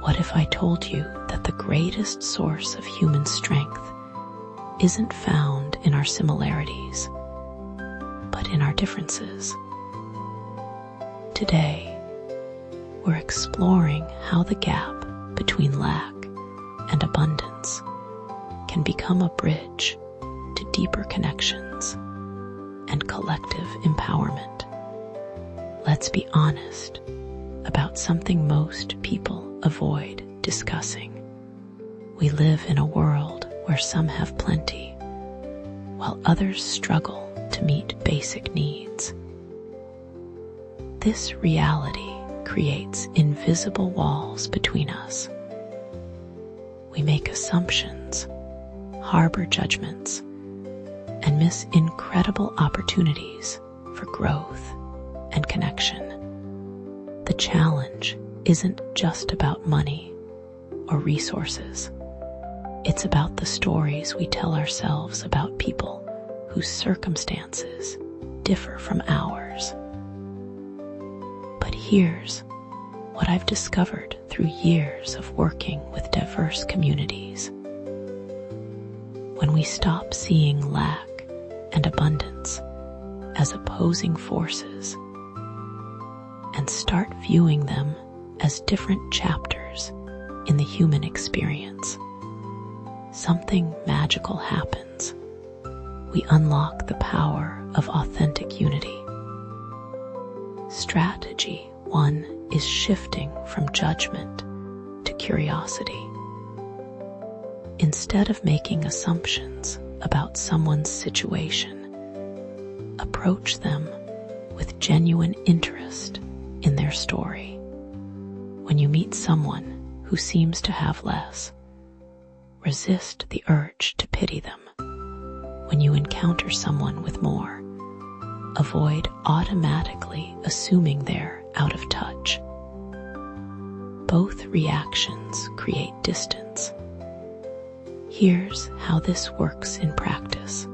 What if I told you that the greatest source of human strength isn't found in our similarities, but in our differences? Today, we're exploring how the gap between lack and abundance can become a bridge to deeper connections and collective empowerment. Let's be honest about something most people avoid discussing. We live in a world where some have plenty, while others struggle to meet basic needs. This reality creates invisible walls between us. We make assumptions, harbor judgments, and miss incredible opportunities for growth and connection. The challenge isn't just about money or resources. It's about the stories we tell ourselves about people whose circumstances differ from ours. But here's what I've discovered through years of working with diverse communities. When we stop seeing lack and abundance as opposing forces and start viewing them as different chapters in the human experience, something magical happens. We unlock the power of authentic unity. Strategy 1 is shifting from judgment to curiosity. Instead of making assumptions about someone's situation, approach them with genuine interest in their story. When you meet someone who seems to have less, resist the urge to pity them. When you encounter someone with more, avoid automatically assuming they're out of touch. Both reactions create distance. Here's how this works in practice.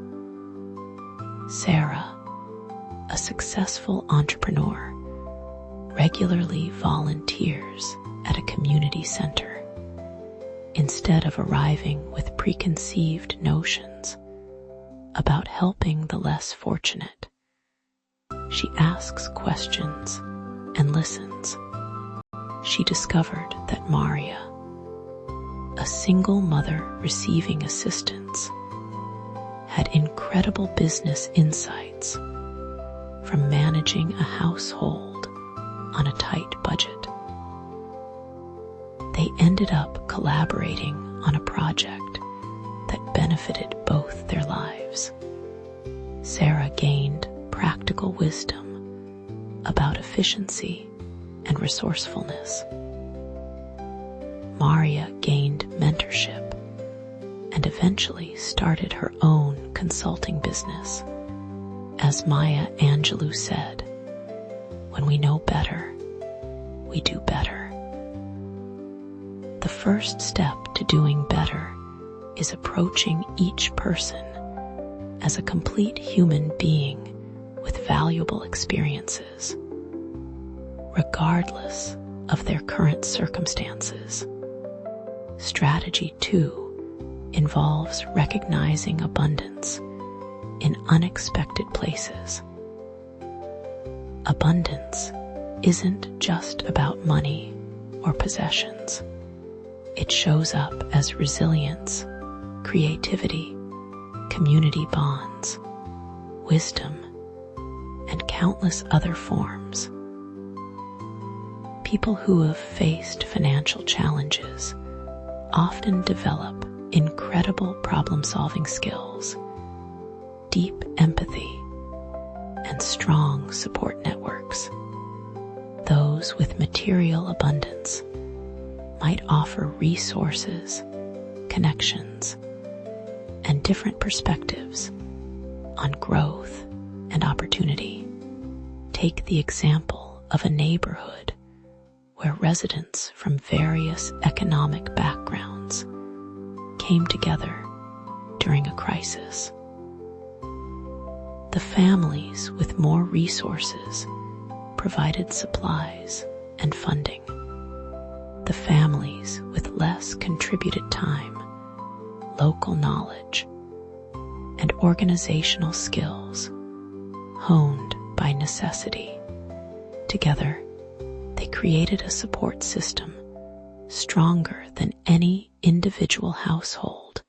Sarah, a successful entrepreneur, regularly volunteers at a community center. Instead of arriving with preconceived notions about helping the less fortunate, she asks questions and listens. She discovered that Maya, a single mother receiving assistance, had incredible business insights from managing a household on a tight budget. They ended up collaborating on a project that benefited both their lives. Sarah gained practical wisdom about efficiency and resourcefulness. Maya gained mentorship and eventually started her own consulting business. As Maya Angelou said, "When we know better, we do better." The first step to doing better is approaching each person as a complete human being with valuable experiences, regardless of their current circumstances. Strategy 2 involves recognizing abundance in unexpected places. Abundance isn't just about money or possessions. It shows up as resilience, creativity, community bonds, wisdom, and countless other forms. People who have faced financial challenges often develop incredible problem-solving skills, deep empathy, and strong support networks. Those with material abundance might offer resources, connections, and different perspectives on growth and opportunity. Take the example of a neighborhood where residents from various economic backgrounds came together during a crisis. The families with more resources provided supplies and funding, the families with less contributed time, local knowledge, and organizational skills honed by necessity. Together, they created a support system stronger than any individual household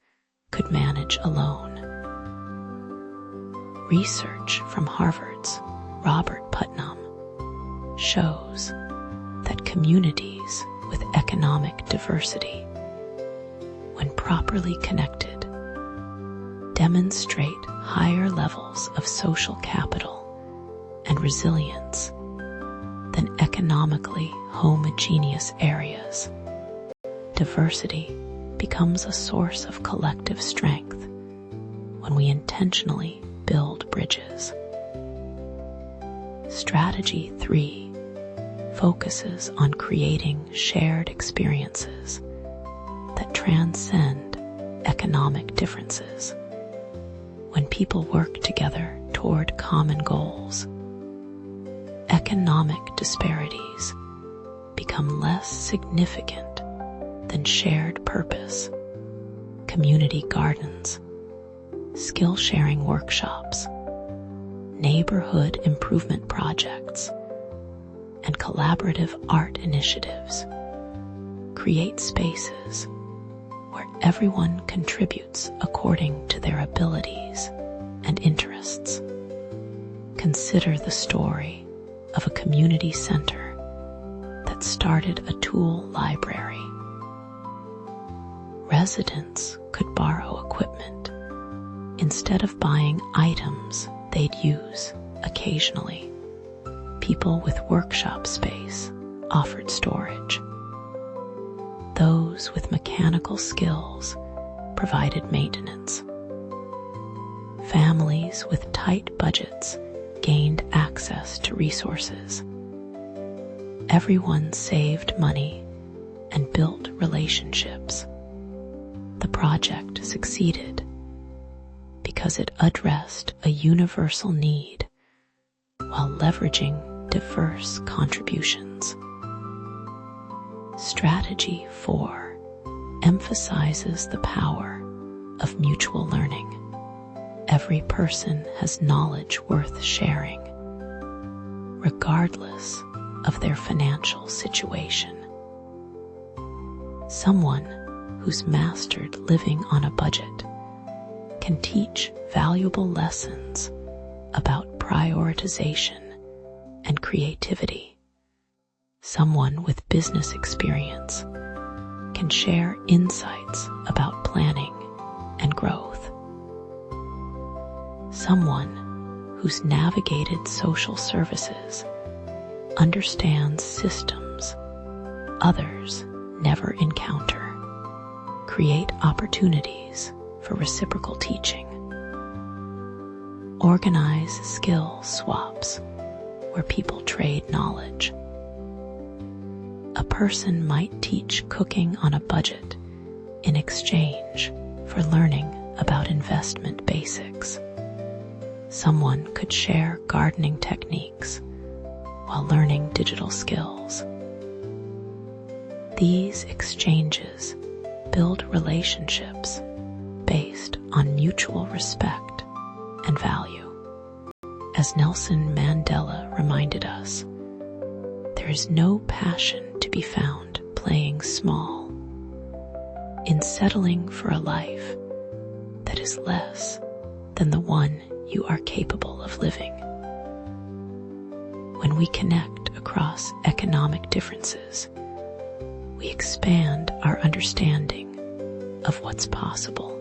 could manage alone. Research from Harvard's Robert Putnam shows that communities with economic diversity, when properly connected, demonstrate higher levels of social capital and resilience than economically homogeneous areas. Diversity becomes a source of collective strength when we intentionally build bridges. Strategy 3 focuses on creating shared experiences that transcend economic differences. When people work together toward common goals, economic disparities become less significant than shared purpose. Community gardens, skill-sharing workshops, neighborhood improvement projects, and collaborative art initiatives create spaces where everyone contributes according to their abilities and interests. Consider the story of a community center that started a tool library. Residents could borrow equipment instead of buying items they'd use occasionally. People with workshop space offered storage. Those with mechanical skills provided maintenance. Families with tight budgets gained access to resources. Everyone saved money and built relationships. The project succeeded because it addressed a universal need while leveraging diverse contributions. Strategy 4 emphasizes the power of mutual learning. Every person has knowledge worth sharing, regardless of their financial situation. Someone who's mastered living on a budget can teach valuable lessons about prioritization and creativity. Someone with business experience can share insights about planning and growth. Someone who's navigated social services understands systems others never encounter. Create opportunities for reciprocal teaching. Organize skill swaps where people trade knowledge. A person might teach cooking on a budget in exchange for learning about investment basics. Someone could share gardening techniques while learning digital skills. These exchanges build relationships based on mutual respect and value. As Nelson Mandela reminded us, there is no passion to be found playing small, in settling for a life that is less than the one you are capable of living. When we connect across economic differences, we expand our understanding of what's possible.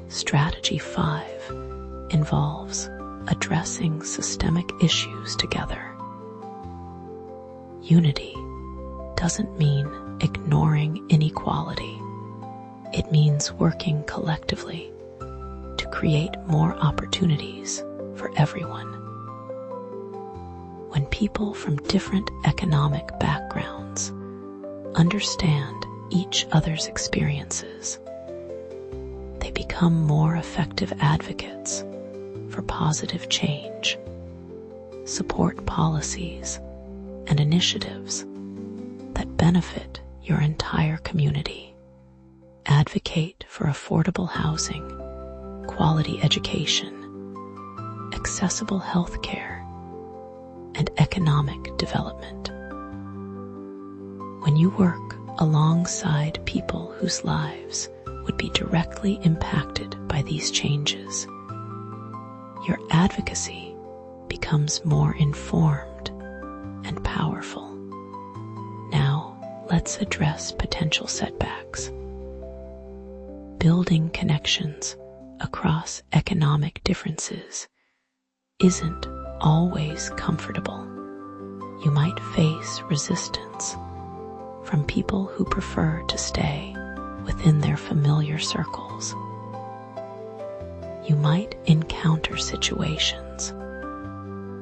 Strategy 5 involves addressing systemic issues together. Unity doesn't mean ignoring inequality. It means working collectively to create more opportunities for everyone. When people from different economic backgrounds understand each other's experiences, they become more effective advocates for positive change, support policies and initiatives that benefit your entire community. Advocate for affordable housing, quality education, accessible health care, and economic development. When you work alongside people whose lives would be directly impacted by these changes, your advocacy becomes more informed and powerful. Now, let's address potential setbacks. Building connections across economic differences isn't always comfortable. You might face resistance from people who prefer to stay within their familiar circles. You might encounter situations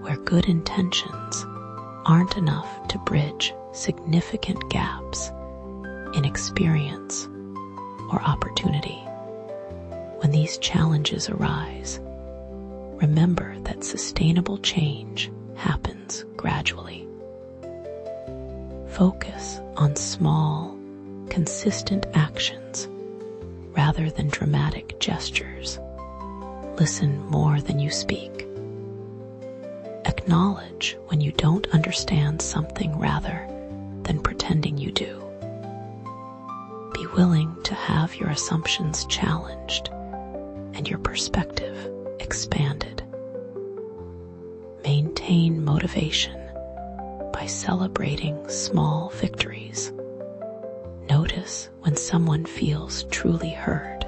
where good intentions aren't enough to bridge significant gaps in experience or opportunity. When these challenges arise, remember that sustainable change happens gradually. Focus on small, consistent actions rather than dramatic gestures. Listen more than you speak. Acknowledge when you don't understand something rather than pretending you do. Be willing to have your assumptions challenged and your perspective expanded. Maintain motivation by celebrating small victories. Notice when someone feels truly heard.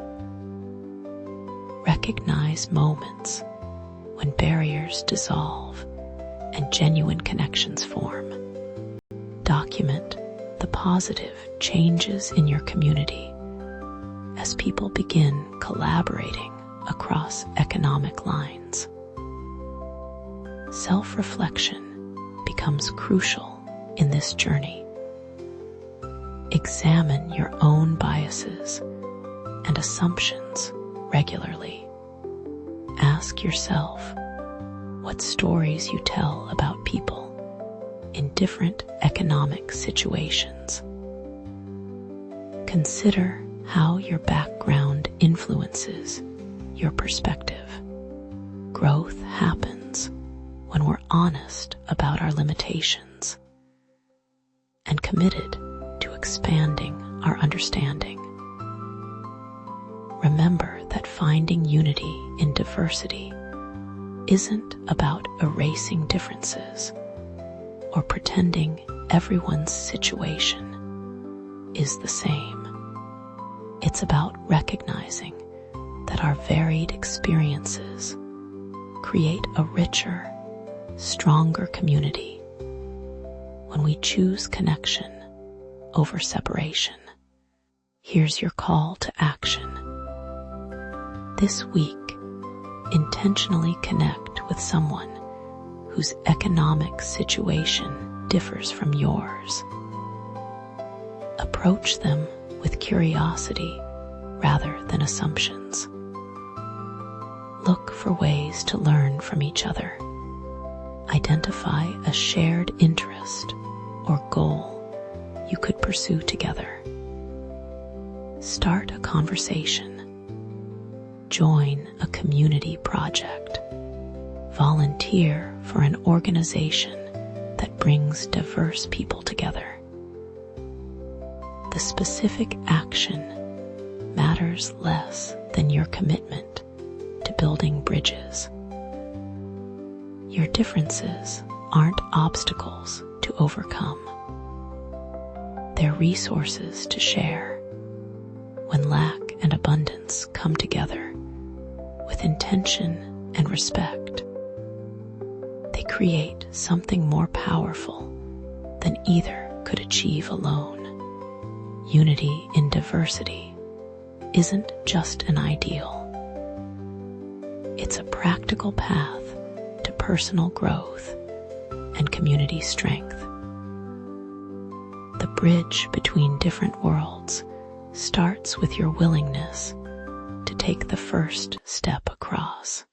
Recognize moments when barriers dissolve and genuine connections form. Document the positive changes in your community as people begin collaborating across economic lines. Self-reflection becomes crucial in this journey. Examine your own biases and assumptions regularly. Ask yourself what stories you tell about people in different economic situations. Consider how your background influences your perspective. Growth happens when we're honest about our limitations and committed to expanding our understanding. Remember that finding unity in diversity isn't about erasing differences or pretending everyone's situation is the same. It's about recognizing that our varied experiences create a richer, stronger community when we choose connection over separation. Here's your call to action. This week, intentionally connect with someone whose economic situation differs from yours. Approach them with curiosity rather than assumptions. Look for ways to learn from each other. Identify a shared interest or goal you could pursue together. Start a conversation. Join a community project. Volunteer for an organization that brings diverse people together. The specific action matters less than your commitment to building bridges. Your differences aren't obstacles to overcome. They're resources to share. When lack and abundance come together with intention and respect, they create something more powerful than either could achieve alone. Unity in diversity isn't just an ideal. It's a practical path to personal growth and community strength. The bridge between different worlds starts with your willingness to take the first step across.